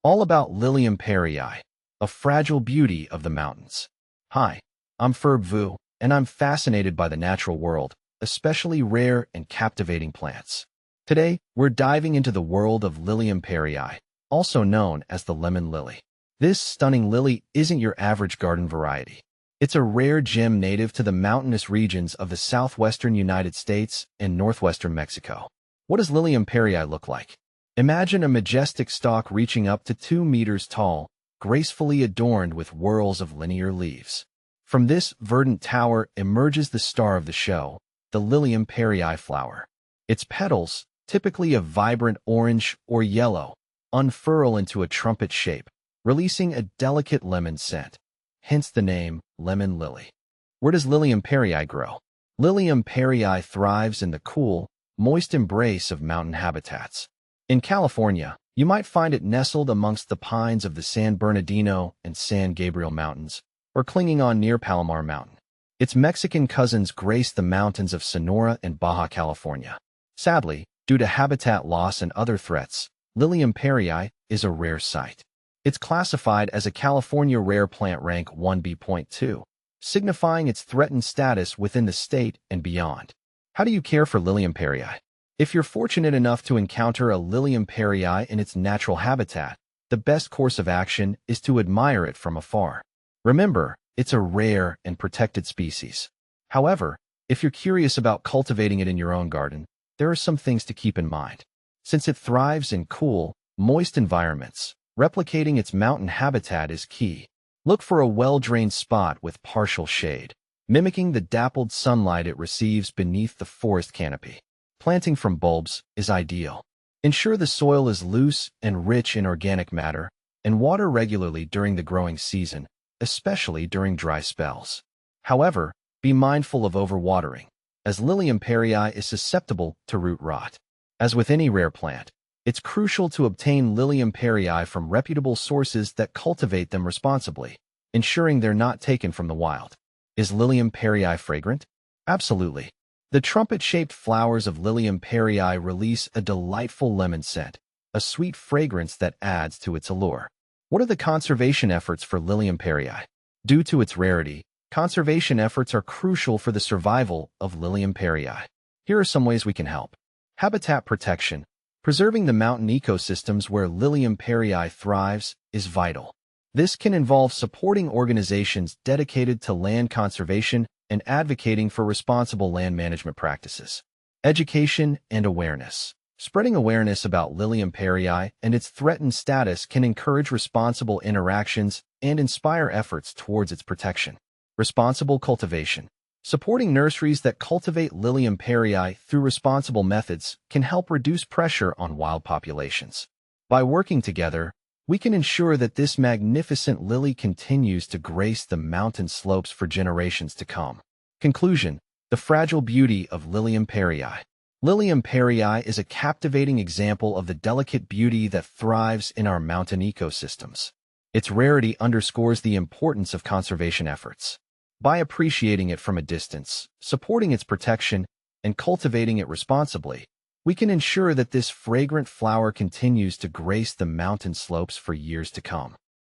all about Lilium Parryi, a fragile beauty of the mountains. Hi, I'm Vu, and I'm fascinated by the natural world, especially rare and captivating plants. Today, we're diving into the world of Lilium Parryi, also known as the lemon lily. This stunning lily isn't your average garden variety. It's a rare gem native to the mountainous regions of the southwestern United States and northwestern Mexico. What does Lilium Parryi look like? Imagine a majestic stalk reaching up to 2 meters tall, gracefully adorned with whorls of linear leaves. From this verdant tower emerges the star of the show, the Lilium Parryi flower. Its petals, typically of vibrant orange or yellow, unfurl into a trumpet shape, releasing a delicate lemon scent. Hence the name lemon lily. Where does Lilium Parryi grow? Lilium Parryi thrives in the cool, moist embrace of mountain habitats. In California, you might find it nestled amongst the pines of the San Bernardino and San Gabriel Mountains, or clinging on near Palomar Mountain. Its Mexican cousins grace the mountains of Sonora and Baja California. Sadly, due to habitat loss and other threats, Lilium Parryi is a rare sight. It's classified as a California Rare Plant Rank 1B.2, signifying its threatened status within the state and beyond. How do you care for Lilium Parryi? If you're fortunate enough to encounter a Lilium Parryi in its natural habitat, the best course of action is to admire it from afar. Remember, it's a rare and protected species. However, if you're curious about cultivating it in your own garden, there are some things to keep in mind. Since it thrives in cool, moist environments, replicating its mountain habitat is key. Look for a well-drained spot with partial shade, mimicking the dappled sunlight it receives beneath the forest canopy. Planting from bulbs is ideal. Ensure the soil is loose and rich in organic matter, and water regularly during the growing season, especially during dry spells. However, be mindful of overwatering, as Lilium Parryi is susceptible to root rot. As with any rare plant, it's crucial to obtain Lilium Parryi from reputable sources that cultivate them responsibly, ensuring they're not taken from the wild. Is Lilium Parryi fragrant? Absolutely. The trumpet-shaped flowers of Lilium Parryi release a delightful lemon scent, a sweet fragrance that adds to its allure. What are the conservation efforts for Lilium Parryi? Due to its rarity, conservation efforts are crucial for the survival of Lilium Parryi. Here are some ways we can help. Habitat protection. Preserving the mountain ecosystems where Lilium Parryi thrives is vital. This can involve supporting organizations dedicated to land conservation and advocating for responsible land management practices. Education and awareness. Spreading awareness about Lilium Parryi and its threatened status can encourage responsible interactions and inspire efforts towards its protection. Responsible cultivation. Supporting nurseries that cultivate Lilium Parryi through responsible methods can help reduce pressure on wild populations. By working together, we can ensure that this magnificent lily continues to grace the mountain slopes for generations to come. Conclusion: the fragile beauty of Lilium Parryi. Lilium Parryi is a captivating example of the delicate beauty that thrives in our mountain ecosystems. Its rarity underscores the importance of conservation efforts. By appreciating it from a distance, supporting its protection, and cultivating it responsibly, we can ensure that this fragrant flower continues to grace the mountain slopes for years to come.